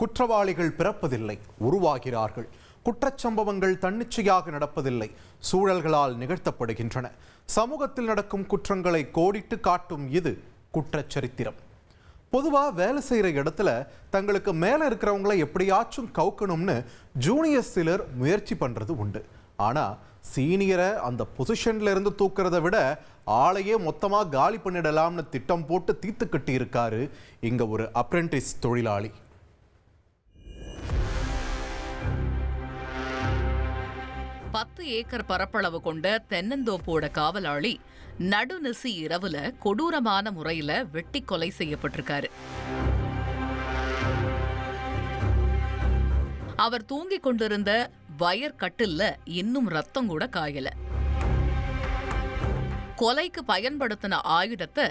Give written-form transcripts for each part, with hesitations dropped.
குற்றவாளிகள் பிறப்பதில்லை, உருவாகிறார்கள். குற்றச்சம்பவங்கள் தன்னிச்சையாக நடப்பதில்லை, சூழல்களால் நிகழ்த்தப்படுகின்றன. சமூகத்தில் நடக்கும் குற்றங்களை கோடிட்டு காட்டும் இது குற்றச்சரித்திரம். பொதுவாக வேலை செய்கிற இடத்துல தங்களுக்கு மேலே இருக்கிறவங்கள எப்படியாச்சும் கவுக்கணும்னு ஜூனியர் சிலர் முயற்சி பண்ணுறது உண்டு. ஆனால் சீனியரை அந்த பொசிஷன்ல இருந்து தூக்கிறத விட ஆளையே மொத்தமாக காலி பண்ணிடலாம்னு திட்டம் போட்டு தீத்து கட்டி இருக்காரு இங்கே ஒரு அப்ரெண்டிஸ் தொழிலாளி. பத்து ஏக்கர் பரப்பளவு கொண்ட தென்னந்தோப்போட காவலாளி நடுநிசி இரவுல கொடூரமான முறையில வெட்டி கொலை செய்யப்பட்டிருக்காரு. அவர் தூங்கிக் கொண்டிருந்த வயர் கட்டில்ல இன்னும் ரத்தம் கூட காயல. கொலைக்கு பயன்படுத்தின ஆயுதத்தை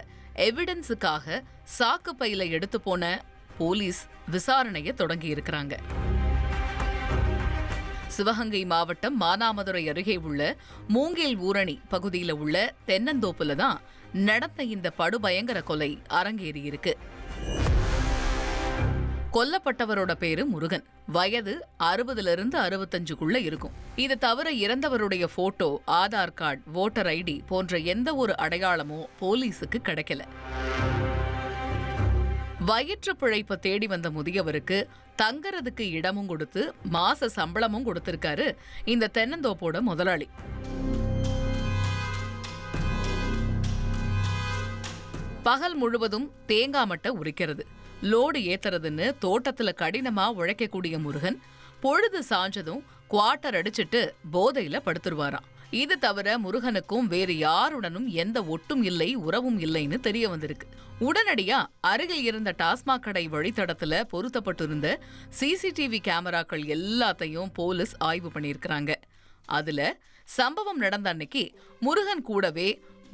எவிடன்ஸுக்காக சாக்கு பையில எடுத்து போன போலீஸ் விசாரணையை தொடங்கி இருக்கிறாங்க. சிவகங்கை மாவட்டம் மானாமதுரை அருகே உள்ள மூங்கில் ஊரணி பகுதியில் உள்ள தென்னந்தோப்புல தான் நடந்த இந்த படுபயங்கர கொலை அரங்கேறியிருக்கு. கொல்லப்பட்டவரோட பேரு முருகன். வயது 60லிருந்து 65க்குள்ள இருக்கும். இது தவிர இறந்தவருடைய photo, Aadhaar card, voter ID போன்ற எந்த ஒரு அடையாளமும் போலீஸுக்கு கிடைக்கல. வயிற்று பிழைப்ப தேடி வந்த முதியவருக்கு தங்கறதுக்கு இடமும் கொடுத்து மாச சம்பளமும் கொடுத்திருக்காரு இந்த தென்னந்தோப்போட முதலாளி. பகல் முழுவதும் தேங்காய் மட்டை உரிக்கிறது, லோடு ஏத்துறதுன்னு தோட்டத்துல கடினமா உழைக்கக்கூடிய முருகன் பொழுது சாஞ்சதும் குவார்ட்டர் அடிச்சிட்டு போதையில படுத்துருவாராம். இது தவிர முருகனுக்கும் வேறு யாருடனும் எந்த ஒட்டும் இல்லை, உறவும் இல்லைன்னு தெரிய வந்திருக்கு. உடனடியா அருகில் இருந்த டாஸ்மாக் கடை வழித்தடத்துல பொருத்தப்பட்டிருந்த சிசிடிவி கேமராக்கள் எல்லாத்தையும் போலீஸ் ஆய்வு பண்ணியிருக்கிறாங்க. அதுல சம்பவம் நடந்த அன்னைக்கு முருகன் கூடவே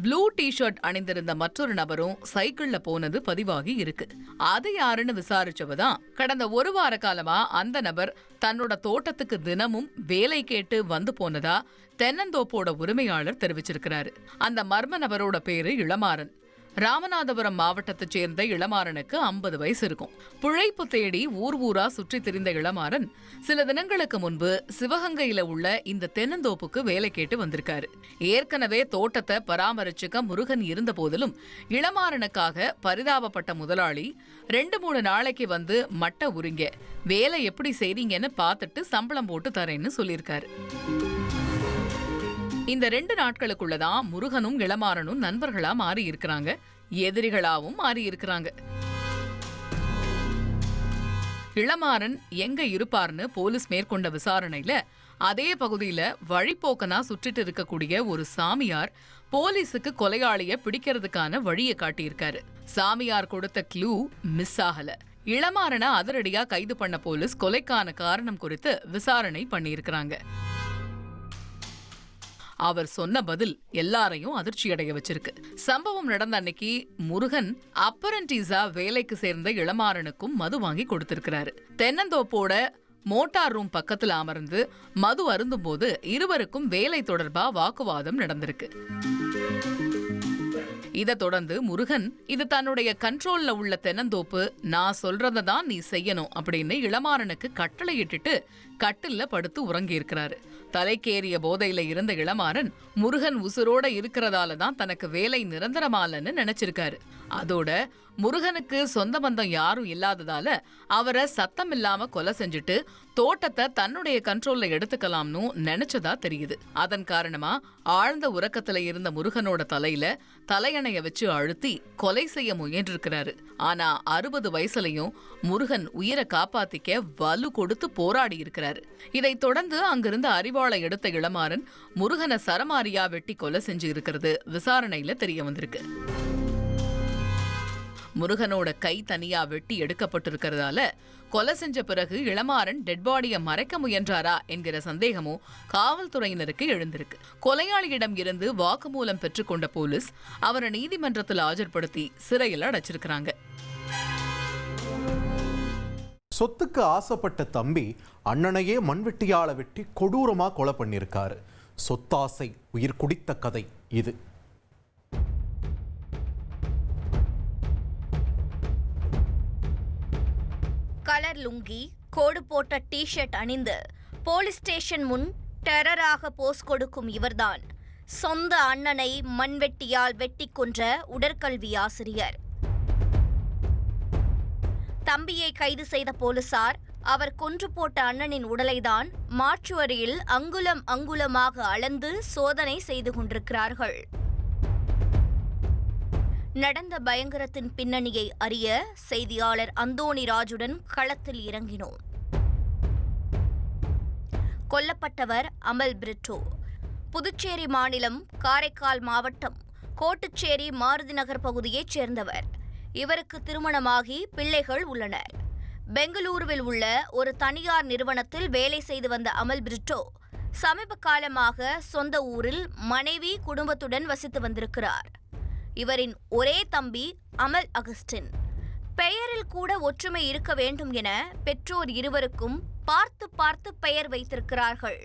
ப்ளூ டிஷர்ட் அணிந்திருந்த மற்றொரு நபரும் சைக்கிள்ல போனது பதிவாகி இருக்கு. அது யாருன்னு விசாரிச்சவதான் கடந்த ஒரு வார காலமா அந்த நபர் தன்னோட தோட்டத்துக்கு தினமும் வேலை கேட்டு வந்து போனதா தென்னந்தோப்போட உரிமையாளர் தெரிவிச்சிருக்கிறாரு. அந்த மர்ம நபரோட பேரு இளமாறன். ராமநாதபுரம் மாவட்டத்தைச் சேர்ந்த இளமாறனுக்கு 50 வயசு இருக்கும். பிழைப்பு தேடி ஊர் ஊரா சுற்றி திரிந்த இளமாறன் சில தினங்களுக்கு முன்பு சிவகங்கையில உள்ள இந்த தென்னந்தோப்புக்கு வேலை கேட்டு வந்திருக்காரு. ஏற்கனவே தோட்டத்தை பராமரிச்சுக்க முருகன் இருந்த போதிலும் இளமாறனுக்காக பரிதாபப்பட்ட முதலாளி 2-3 நாளைக்கு வந்து மட்டை உரிங்க, வேலை எப்படி செய்றீங்கன்னு பார்த்துட்டு சம்பளம் போட்டு தரேன்னு சொல்லியிருக்காரு. இந்த 2 நாட்களுக்குள்ளதான் முருகனும் இளமாறனும் நண்பர்களா மாறி இருக்கிறாங்க, எதிரிகளாவும் மாறி இருக்கிறாங்க. இளமாறன் எங்க இருப்பார்னு போலீஸ் மேற்கொண்ட விசாரணையில அதே பகுதியில வழிப்போக்கனா சுற்றிட்டு இருக்கக்கூடிய ஒரு சாமியார் போலீஸுக்கு கொலையாளிய பிடிக்கிறதுக்கான வழியை காட்டியிருக்காரு. சாமியார் கொடுத்த க்ளூ மிஸ் ஆகல. இளமாறனை அதிரடியா கைது பண்ண போலீஸ் கொலைக்கான காரணம் குறித்து விசாரணை பண்ணியிருக்கிறாங்க. அவர் சொன்ன பதில் எல்லாரையும் அதிர்ச்சியடைய வச்சிருக்கு. சம்பவம் நடந்த அன்னைக்கு முருகன் அப்பரண்டிஸா வேலைக்கு சேர்ந்த இளமாறனுக்கும் மது வாங்கி கொடுத்திருக்கிறாரு. தென்னந்தோப்போட மோட்டார் ரூம் பக்கத்துல அமர்ந்து மது அருந்தும் போது இருவருக்கும் வேலை தொடர்பா வாக்குவாதம் நடந்திருக்கு. இதை தொடர்ந்து முருகன் இது தன்னுடைய கண்ட்ரோல்ல உள்ள தென்னந்தோப்பு, நான் சொல்றதான் நீ செய்யணும் அப்படின்னு இளமாறனுக்கு கட்டளையிட்டுட்டு கட்டில்ல படுத்து உறங்கி இருக்கிறாரு. தலைக்கேறிய போதையில இருந்த இளமாறன் முருகன் உசுரோட இருக்கிறதால தான் தனக்கு வேலை நிரந்தரமாலன்னு நினைச்சிருக்காரு. அதோட முருகனுக்கு சொந்த பந்தம் யாரும் இல்லாததால அவரை சத்தம் இல்லாம கொலை செஞ்சுட்டு தோட்டத்தை தன்னுடைய கண்ட்ரோல்ல எடுத்துக்கலாம்னு நினைச்சதா தெரியுது. அதன் காரணமா ஆழ்ந்த உறக்கத்துல இருந்த முருகனோட தலையில தலையணைய வச்சு அழுத்தி கொலை செய்ய முயன்றிருக்கிறாரு. ஆனா 60 வயசுலயும் முருகன் உயிரை காப்பாத்திக்க வலு கொடுத்து போராடி இருக்கிறாரு. இதை தொடர்ந்து அங்கிருந்து அறிவாளை எடுத்த இளமாறன் முருகனை சரமாரியா வெட்டி கொலை செஞ்சு இருக்கிறது விசாரணையில தெரிய வந்திருக்கு. முருகனோட கை தனியா வெட்டி எடுக்கப்பட்டிருக்கிறதால கொலை செஞ்ச பிறகு இளமாறன் டெட் பாடியை மறைக்க முயன்றாரா என்கிற சந்தேகமும் காவல்துறையினருக்கு எழுந்திருக்கு. கொலையாளியிடம் இருந்து வாக்குமூலம் பெற்றுக்கொண்ட போலீஸ் அவரை நீதிமன்றத்தில் ஆஜர்படுத்தி சிறையில் அடைச்சிருக்கிறாங்க. சொத்துக்கு ஆசைப்பட்ட தம்பி அண்ணனையே மண்வெட்டியால வெட்டி கொடூரமா கொலை பண்ணியிருக்காரு. சொத்தாசை உயிர் குடித்த கதை இது. கலர் கலர் லுங்கி, கோடு போட்ட டி-ஷர்ட் அணிந்து போலீஸ் ஸ்டேஷன் முன் டெரராக போஸ் கொடுக்கும் இவர்தான் சொந்த அண்ணனை மண்வெட்டியால் வெட்டி கொன்ற உடற்கல்வி ஆசிரியர். தம்பியை கைது செய்த போலீசார் அவர் கொன்று போட்ட அண்ணனின் உடலைதான் மார்ச்சுவரியில் அங்குலம் அங்குலமாக அளந்து சோதனை செய்து கொண்டிருக்கிறார்கள். நடந்த பயங்கரத்தின் பின்னணியை அறிய செய்தியாளர் அந்தோணி ராஜுடன் களத்தில் இறங்கினோம். கொல்லப்பட்டவர் அமல் பிரிட்டோ. புதுச்சேரி மாநிலம் காரைக்கால் மாவட்டம் கோட்டுச்சேரி மாருதி நகர் பகுதியைச் சேர்ந்தவர். இவருக்கு திருமணமாகி பிள்ளைகள் உள்ளனர். பெங்களூருவில் உள்ள ஒரு தனியார் நிறுவனத்தில் வேலை செய்து வந்த அமல் பிரிட்டோ சமீப காலமாக சொந்த ஊரில் மனைவி குடும்பத்துடன் வசித்து வந்திருக்கிறார். இவரின் ஒரே தம்பி அமல் அகஸ்டின். பெயரில் கூட ஒற்றுமை இருக்க வேண்டும் என பெற்றோர் இருவருக்கும் பார்த்து பார்த்து பெயர் வைத்திருக்கிறார்கள்.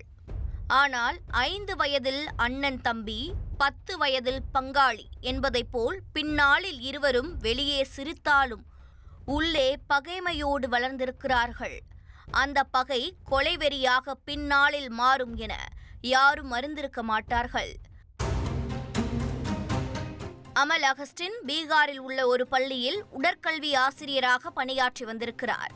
ஆனால் 5 வயதில் அண்ணன் தம்பி, 10 வயதில் பங்காளி என்பதைப் போல் பின்னாளில் இருவரும் வெளியே சிரித்தாலும் உள்ளே பகைமையோடு வளர்ந்திருக்கிறார்கள். அந்த பகை கொலைவெறியாக பின்னாளில் மாறும் என யாரும் அறிந்திருக்க மாட்டார்கள். அமல் அகஸ்டின் பீகாரில் உள்ள ஒரு பள்ளியில் உடற்கல்வி ஆசிரியராக பணியாற்றி வந்திருக்கிறார்.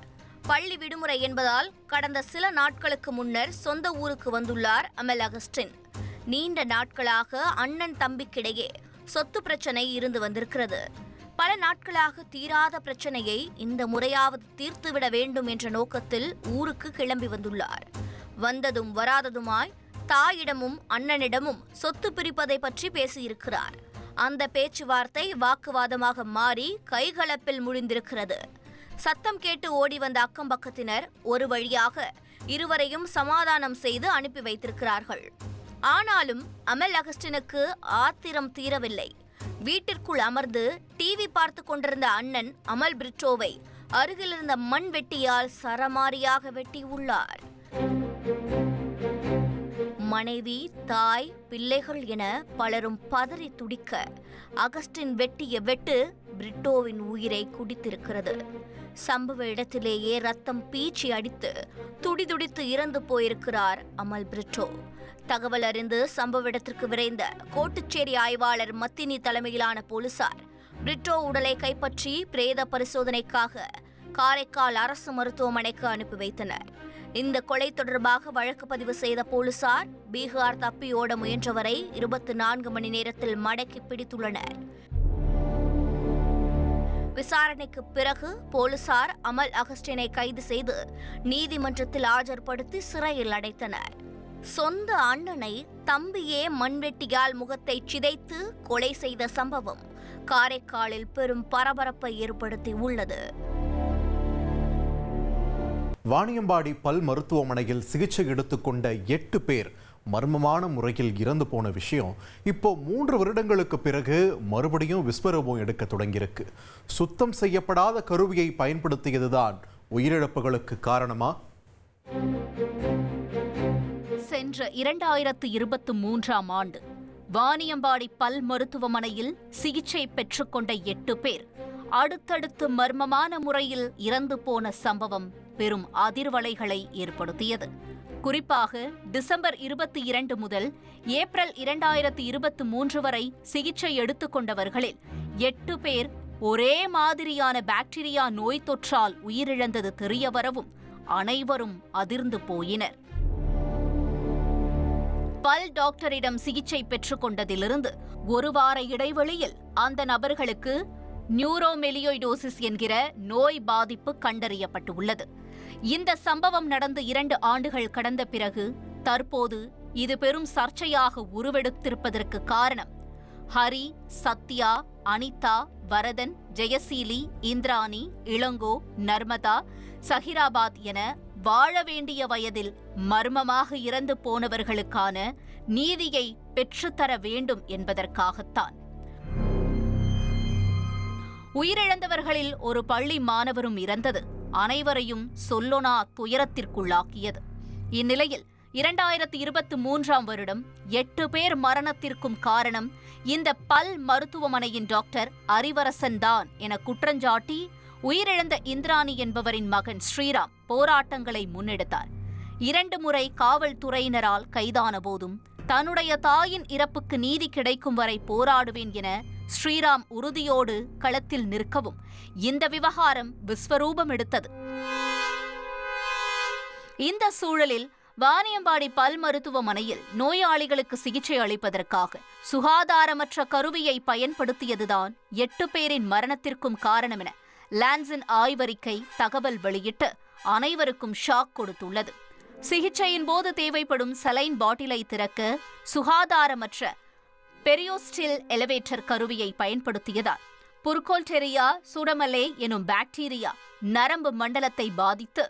பள்ளி விடுமுறை என்பதால் கடந்த சில நாட்களுக்கு முன்னர் சொந்த ஊருக்கு வந்துள்ளார் அமல் அகஸ்டின். நீண்ட நாட்களாக அண்ணன் தம்பிக்கிடையே சொத்து பிரச்சனை இருந்து வந்திருக்கிறது. பல நாட்களாக தீராத பிரச்சனையை இந்த முறையாவது தீர்த்துவிட வேண்டும் என்ற நோக்கத்தில் ஊருக்கு கிளம்பி வந்துள்ளார். வந்ததும் வராததுமாய் தாயிடமும் அண்ணனிடமும் சொத்து பிரிப்பதை பற்றி பேசியிருக்கிறார். அந்த பேச்சுவார்த்தை வாக்குவாதமாக மாறி கைகலப்பில் முடிந்திருக்கிறது. சத்தம் கேட்டு ஓடி வந்த அக்கம் பக்கத்தினர் ஒரு வழியாக இருவரையும் சமாதானம் செய்து அனுப்பி வைத்திருக்கிறார்கள். ஆனாலும் அமல் அகஸ்டினுக்கு ஆத்திரம் தீரவில்லை. வீட்டிற்குள் அமர்ந்து டிவி பார்த்து கொண்டிருந்த அண்ணன் அமல் பிரிட்டோவை அருகிலிருந்த மண் வெட்டியால் சரமாரியாக வெட்டியுள்ளார். மனைவி, தாய், பிள்ளைகள் என பலரும் பதறி துடிக்க அகஸ்டின் வெட்டிய வெட்டு பிரிட்டோவின் உயிரை குடித்திருக்கிறது. சம்பவ இடத்திலேயே ரத்தம் பீச்சி அடித்து துடிதுடித்து இறந்து போயிருக்கிறார் அமல் பிரிட்டோ. தகவல் அறிந்து சம்பவ இடத்திற்கு விரைந்த கோட்டுச்சேரி ஆய்வாளர் மத்தினி தலைமையிலான போலீசார் பிரிட்டோ உடலை கைப்பற்றி பிரேத பரிசோதனைக்காக காரைக்கால் அரசு மருத்துவமனைக்கு அனுப்பி வைத்தனர். இந்த கொலை தொடர்பாக வழக்கு பதிவு செய்த போலீசார் பீகார் தப்பியோட முயன்றவரை 24 மணி நேரத்தில் மடக்கி பிடித்துள்ளனர். விசாரணைக்கு பிறகு போலீசார் அமல் அகஸ்டினை கைது செய்து நீதிமன்றத்தில் ஆஜர்படுத்தி சிறையில் அடைத்தனர். சொந்த அண்ணனை தம்பியே மண்வெட்டியால் முகத்தை சிதைத்து கொலை செய்த சம்பவம் காரைக்காலில் பெரும் பரபரப்பை ஏற்படுத்தி உள்ளது. வாணியம்பாடி பல் மருத்துவமனையில் சிகிச்சை எடுத்துக்கொண்ட 8 பேர் மர்மமான முறையில் இறந்து போன விஷயம் இப்போ 3 வருடங்களுக்கு பிறகு மறுபடியும் விஸ்வரூபம் எடுக்க தொடங்கியிருக்கு. சுத்தம் செய்யப்படாத கருவியை பயன்படுத்தியதுதான் உயிரிழப்புகளுக்கு காரணமா? சென்ற 2023ஆம் ஆண்டு வாணியம்பாடி பல் மருத்துவமனையில் சிகிச்சை பெற்றுக்கொண்ட 8 பேர் அடுத்தடுத்து மர்மமான முறையில் இறந்து போன சம்பவம் பெரும் அதிர்வலைகளை ஏற்படுத்தியது. குறிப்பாக டிசம்பர் 22 முதல் ஏப்ரல் 2023 வரை சிகிச்சை எடுத்துக்கொண்டவர்களில் 8 பேர் ஒரே மாதிரியான பாக்டீரியா நோய் தொற்றால் உயிரிழந்தது தெரியவரவும் அனைவரும் அதிர்ந்து போயினர். பல் டாக்டரிடம் சிகிச்சை பெற்றுக்கொண்டதிலிருந்து 1 வார இடைவெளியில் அந்த நபர்களுக்கு நியூரோமெலியோய்டோசிஸ் என்கிற நோய் பாதிப்பு கண்டறியப்பட்டுள்ளது. இந்த சம்பவம் நடந்து 2 ஆண்டுகள் கடந்த பிறகு தற்போது இது பெரும் சர்ச்சையாக உருவெடுத்திருப்பதற்கு காரணம் ஹரி, சத்யா, அனிதா, வரதன், ஜெயசீலி, இந்திராணி, இளங்கோ, நர்மதா, சஹிராபாத் என வாழ வேண்டிய வயதில் மர்மமாக இறந்து போனவர்களுக்கான நீதியை பெற்றுத்தர வேண்டும் என்பதற்காகத்தான். உயிரிழந்தவர்களில் ஒரு பள்ளி மாணவரும் இறந்தது அனைவரையும் சொல்லொணா துயரத்திற்குள்ளாக்கியது. இந்நிலையில் 2023ஆம் வருடம் 8 பேர் மரணத்திற்கும் காரணம் இந்த பல் மருத்துவமனையின் டாக்டர் அறிவரசன் தான் என குற்றஞ்சாட்டி உயிரிழந்த இந்திராணி என்பவரின் மகன் ஸ்ரீராம் போராட்டங்களை முன்னெடுத்தார். 2 முறை காவல்துறையினரால் கைதான போதும் தன்னுடைய தாயின் இறப்புக்கு நீதி கிடைக்கும் வரை போராடுவேன் என ஸ்ரீராம் உறுதியோடு களத்தில் நிற்கவும் இந்த விவகாரம் விஸ்வரூபம் எடுத்தது. இந்த சூழலில் வாணியம்பாடி பல் மருத்துவமனையில் நோயாளிகளுக்கு சிகிச்சை அளிப்பதற்காக சுகாதாரமற்ற கருவியை பயன்படுத்தியதுதான் 8 பேரின் மரணத்திற்கும் காரணம் என லான்சன் ஆய்வறிக்கை தகவல் வெளியிட்டு அனைவருக்கும் ஷாக் கொடுத்துள்ளது. சிகிச்சையின் போது தேவைப்படும் சலைன் பாட்டிலை திறக்க சுகாதாரமற்ற பெரியோஸ்டில் எலிவேட்டர் கருவியை பயன்படுத்தியதால் புர்கோல்டெரியா சூடமலே எனும் பாக்டீரியா நரம்பு மண்டலத்தை பாதித்து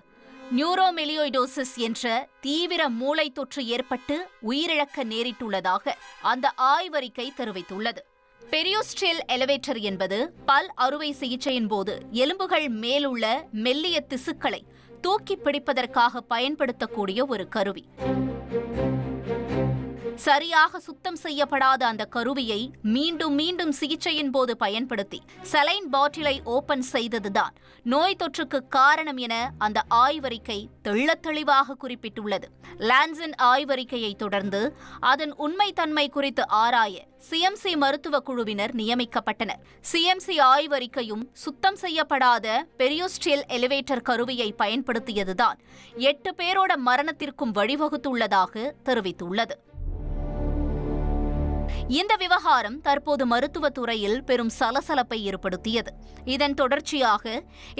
நியூரோமெலியோய்டோசிஸ் என்ற தீவிர மூளை தொற்று ஏற்பட்டு உயிரிழக்க நேரிட்டுள்ளதாக அந்த ஆய்வறிக்கை தெரிவித்துள்ளது. பெரியோஸ்டில் எலிவேட்டர் என்பது பல் அறுவை சிகிச்சையின் போது எலும்புகள் மேலுள்ள மெல்லிய திசுக்களை தூக்கி பிடிப்பதற்காக பயன்படுத்தக்கூடிய ஒரு கருவி. சரியாக சுத்தம் செய்யப்படாத அந்த கருவியை மீண்டும் மீண்டும் சிகிச்சையின் போது பயன்படுத்தி சலைன் பாட்டிலை ஓபன் செய்ததுதான் நோய் தொற்றுக்கு காரணம் என அந்த ஆய்வறிக்கை தெள்ளத்தெளிவாக குறிப்பிட்டுள்ளது. லான்சன் ஆய்வறிக்கையை தொடர்ந்து அதன் உண்மைத்தன்மை குறித்து ஆராய சிஎம்சி மருத்துவ குழுவினர் நியமிக்கப்பட்டனர். சிஎம்சி ஆய்வறிக்கையும் சுத்தம் செய்யப்படாத பெரியோஸ்டில் எலிவேட்டர் கருவியை பயன்படுத்தியதுதான் 8 பேரோட மரணத்திற்கும் வழிவகுத்துள்ளதாக தெரிவித்துள்ளது. இந்த விவகாரம் தற்போது மருத்துவத்துறையில் பெரும் சலசலப்பை ஏற்படுத்தியது. இதன் தொடர்ச்சியாக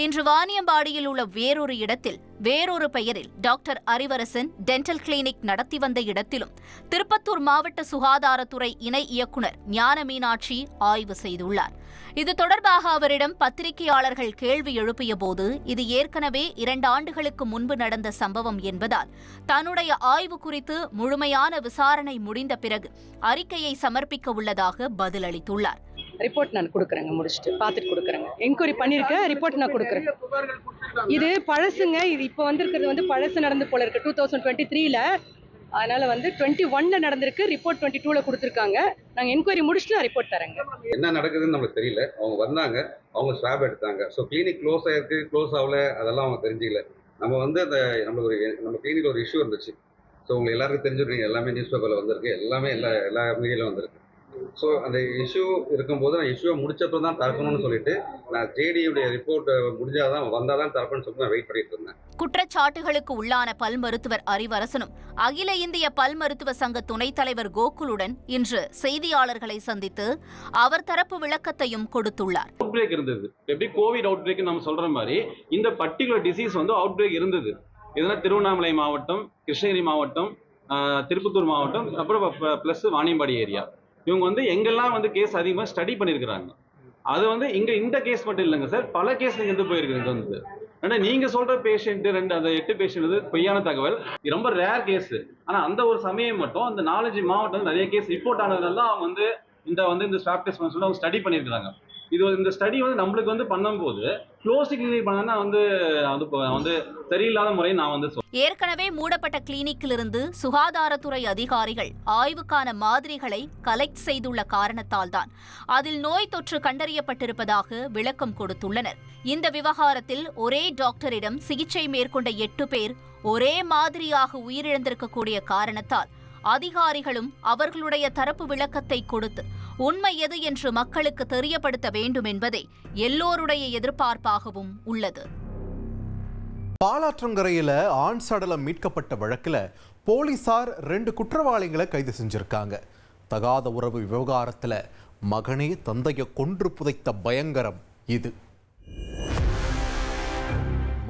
இன்று வாணியம்பாடியில் உள்ள வேறொரு இடத்தில் வேறொரு பெயரில் டாக்டர் அறிவரசன் டென்டல் கிளினிக் நடத்தி வந்த இடத்திலும் திருப்பத்தூர் மாவட்ட சுகாதாரத்துறை இணை இயக்குநர் ஞான மீனாட்சி ஆய்வு செய்துள்ளார். இது தொடர்பாக அவரிடம் பத்திரிகையாளர்கள் கேள்வி எழுப்பிய போது இது ஏற்கனவே 2 ஆண்டுகளுக்கு முன்பு நடந்த சம்பவம் என்பதால் தன்னுடைய ஆய்வு குறித்து முழுமையான விசாரணை முடிந்த பிறகு அறிக்கையை சமர்ப்பிக்க உள்ளதாக பதிலளித்துள்ளார். ரிப்போர்ட் நான் கொடுக்குறேங்க, முடிச்சுட்டு பார்த்துட்டு கொடுக்குறேங்க. என்கொயரி பண்ணியிருக்கேன், ரிப்போர்ட் நான் கொடுக்குறேன். இது பழசுங்க, இது இப்போ வந்திருக்கிறது பழசு நடந்து போல இருக்கு 2023ல. அதனால 21ல நடந்திருக்கு, ரிப்போர்ட் 22ல கொடுத்துருக்காங்க. நாங்கள் என்கொயரி முடிச்சுட்டு நான் ரிப்போர்ட் தரேங்க. என்ன நடக்குதுன்னு நமக்கு தெரியல. அவங்க வந்தாங்க, அவங்க ஸ்வாப் எடுத்தாங்க. ஸோ கிளினிக் க்ளோஸ் ஆயிருக்கு, க்ளோஸ் ஆகல, அதெல்லாம் அவங்க தெரிஞ்சிக்கல. நம்ம அந்த நம்ம கிளினிக்ல ஒரு இஷ்யூ இருந்துச்சு. ஸோ உங்களுக்கு எல்லாருக்கும் தெரிஞ்சிருக்கீங்க, எல்லாமே நியூஸ் பேப்பரில் வந்திருக்கு, எல்லாமே எல்லா மீடியாலும் வந்திருக்கு. ஸோ அந்த இஷ்யூ இருக்கும்போது நான் இஷ்யூவை முடிச்சப்போ தான் தரக்கணும்னு சொல்லிட்டு நான் ஜேடியுடைய ரிப்போர்ட் முடிஞ்சாதான் வந்தாதான் தரப்பேன்னு சொல்லிட்டு நான் வெயிட் பண்ணிட்டு இருந்தேன். குற்றச்சாட்டுகளுக்கு உள்ளான பல் மருத்துவர் அறிவரசனும் அகில இந்திய பல் மருத்துவ சங்க துணைத் தலைவர் கோகுலுடன் இன்று செய்தியாளர்களை சந்தித்து அவர் தரப்பு விளக்கத்தையும் கொடுத்துள்ளார். அவுட் பிரேக் இருந்தது. எப்படி கோவிட் அவுட் பிரேக் நம்ம சொல்ற மாதிரி இந்த பர்டிகுலர் டிசீஸ் அவுட் பிரேக் இருந்தது. இதெல்லாம் திருவண்ணாமலை மாவட்டம், கிருஷ்ணகிரி மாவட்டம், திருப்பத்தூர் மாவட்டம், அப்புறம் பிளஸ் வாணியம்பாடி ஏரியா. இவங்க எங்கெல்லாம் கேஸ் அதிகமாக ஸ்டடி பண்ணியிருக்கிறாங்க. அது இங்க இந்த கேஸ் மட்டும் இல்லைங்க சார், பல கேஸ் நீங்க போயிருக்குங்க. ஏன்னா நீங்க சொல்ற பேஷண்ட் அந்த 8 பேஷண்ட் பொய்யான தகவல், ரொம்ப ரேர் கேஸ். ஆனா அந்த ஒரு சமயம் மட்டும் அந்த 4 மாவட்டம் நிறைய கேஸ் ரிப்போர்ட் ஆனதுனால அவங்க இந்த ஸ்வாப் டெஸ்ட் பண்ண சொல்லி அவங்க ஸ்டடி பண்ணியிருக்காங்க. இந்த ஸ்டடி நம்மளுக்கு பண்ணும்போது க்ளோஸ் கிளினிக் பண்ணா சரியில்லாத முறை நான் ஏற்கனவே மூடப்பட்ட கிளினிக்கிலிருந்து சுகாதாரத்துறை அதிகாரிகள் ஆய்வுக்கான மாதிரிகளை கலெக்ட் செய்துள்ள காரணத்தால் தான் அதில் நோய் தொற்று கண்டறியப்பட்டிருப்பதாக விளக்கம் கொடுத்துள்ளனர். இந்த விவகாரத்தில் ஒரே டாக்டரிடம் சிகிச்சை மேற்கொண்ட 8 பேர் ஒரே மாதிரியாக உயிரிழந்திருக்கக்கூடிய காரணத்தால் அதிகாரிகளும் அவர்களுடைய தரப்பு விளக்கத்தை கொடுத்து உண்மை எது என்று மக்களுக்கு தெரியப்படுத்த வேண்டும் என்பதே எல்லோருடைய எதிர்பார்ப்பாகவும் உள்ளது. பாலாற்றங்கரையில ஆண் சடலம் மீட்கப்பட்ட வழக்கில் போலீசார் 2 குற்றவாளிகளை கைது செஞ்சிருக்காங்க. தகாத உறவு விவகாரத்தில் மகனே தந்தையை கொன்று புதைத்த பயங்கரம் இது.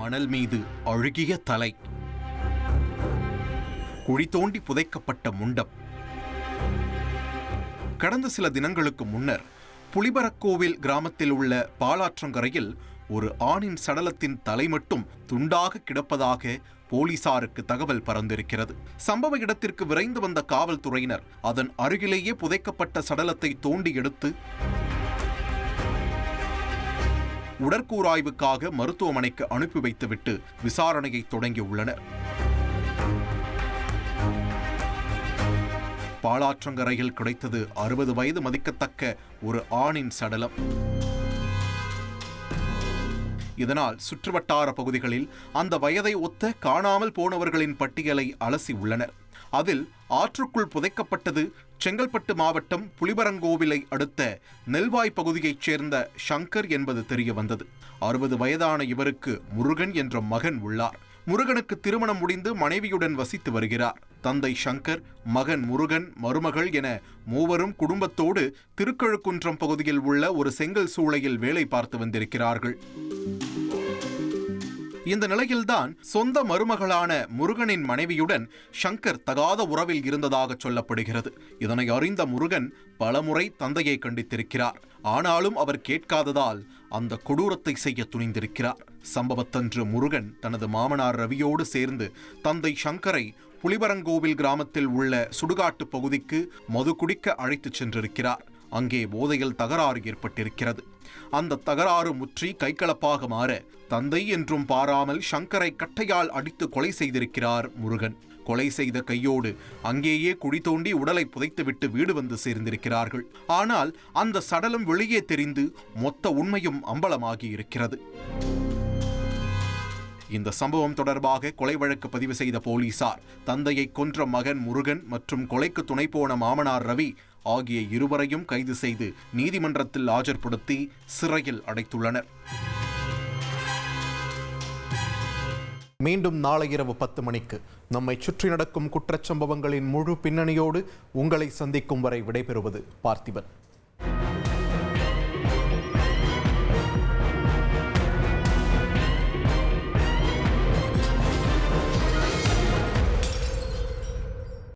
மணல் மீது அழுகிய தலை, குழி தோண்டி புதைக்கப்பட்ட முண்டம். கடந்த சில தினங்களுக்கு முன்னர் புலிபரக்கோவில் கிராமத்தில் உள்ள பாலாற்றங்கரையில் ஒரு ஆணின் சடலத்தின் தலை மட்டும் துண்டாக கிடப்பதாக போலீசாருக்கு தகவல் பறந்திருக்கிறது. சம்பவ இடத்திற்கு விரைந்து வந்த காவல்துறையினர் அதன் அருகிலேயே புதைக்கப்பட்ட சடலத்தை தோண்டி எடுத்து உடற்கூறாய்வுக்காக மருத்துவமனைக்கு அனுப்பி வைத்துவிட்டு விசாரணையை தொடங்கியுள்ளனர். பாலாற்றங்கரையில் கிடைத்தது 60 வயது மதிக்கத்தக்க ஒரு ஆணின் சடலம். இதனால் சுற்றுவட்டார பகுதிகளில் அந்த வயதை ஒத்த காணாமல் போனவர்களின் பட்டியலை அலசி உள்ளனர். அதில் ஆற்றுக்குள் புதைக்கப்பட்டது செங்கல்பட்டு மாவட்டம் புலிபரங்கோவிலை அடுத்த நெல்வாய் பகுதியைச் சேர்ந்த சங்கர் என்பது தெரிய வந்தது. 60 வயதான இவருக்கு முருகன் என்ற மகன் உள்ளார். முருகனுக்கு திருமணம் முடிந்து மனைவியுடன் வசித்து வருகிறார். தந்தை சங்கர், மகன் முருகன், மருமகள் என மூவரும் குடும்பத்தோடு திருக்கழுக்குன்றம் பகுதியில் உள்ள ஒரு செங்கல் சூளையில் வேலை பார்த்து வந்திருக்கிறார்கள். இந்த நிலையில்தான் சொந்த மருமகளான முருகனின் மனைவியுடன் சங்கர் தகாத உறவில் இருந்ததாக சொல்லப்படுகிறது. இதனை அறிந்த முருகன் பலமுறை தந்தையை கண்டித்திருக்கிறார். ஆனாலும் அவர் கேட்காததால் அந்த கொடூரத்தை செய்ய துணிந்திருக்கிறார். சம்பவத்தன்று முருகன் தனது மாமனார் ரவியோடு சேர்ந்து தந்தை சங்கரை புலிபரங்கோவில் கிராமத்தில் உள்ள சுடுகாட்டு பகுதிக்கு மது குடிக்க அழைத்துச் சென்றிருக்கிறார். அங்கே போதையில் தகராறு ஏற்பட்டிருக்கிறது. அந்த தகராறு முற்றி கைகலப்பாக மாற தந்தை என்றும் பாராமல் சங்கரை கட்டையால் அடித்து கொலை செய்திருக்கிறார் முருகன். கொலை செய்த கையோடு அங்கேயே குழி தோண்டி உடலை புதைத்துவிட்டு வீடு வந்து சேர்ந்திருக்கிறார்கள். ஆனால் அந்த சடலம் வெளியே தெரிந்து மொத்த உண்மையும் அம்பலமாகி இருக்கிறது. இந்த சம்பவம் தொடர்பாக கொலை வழக்கு பதிவு செய்த போலீசார் தந்தையை கொன்ற மகன் முருகன் மற்றும் கொலைக்கு துணை போன மாமனார் ரவி ஆகிய இருவரையும் கைது செய்து நீதிமன்றத்தில் ஆஜர்படுத்தி சிறையில் அடைத்துள்ளனர். மீண்டும் நாளை இரவு 10 மணிக்கு நம்மை சுற்றி நடக்கும் குற்றச்சம்பவங்களின் முழு பின்னணியோடு உங்களை சந்திக்கும் வரை விடைபெறுவது பார்த்திபன்.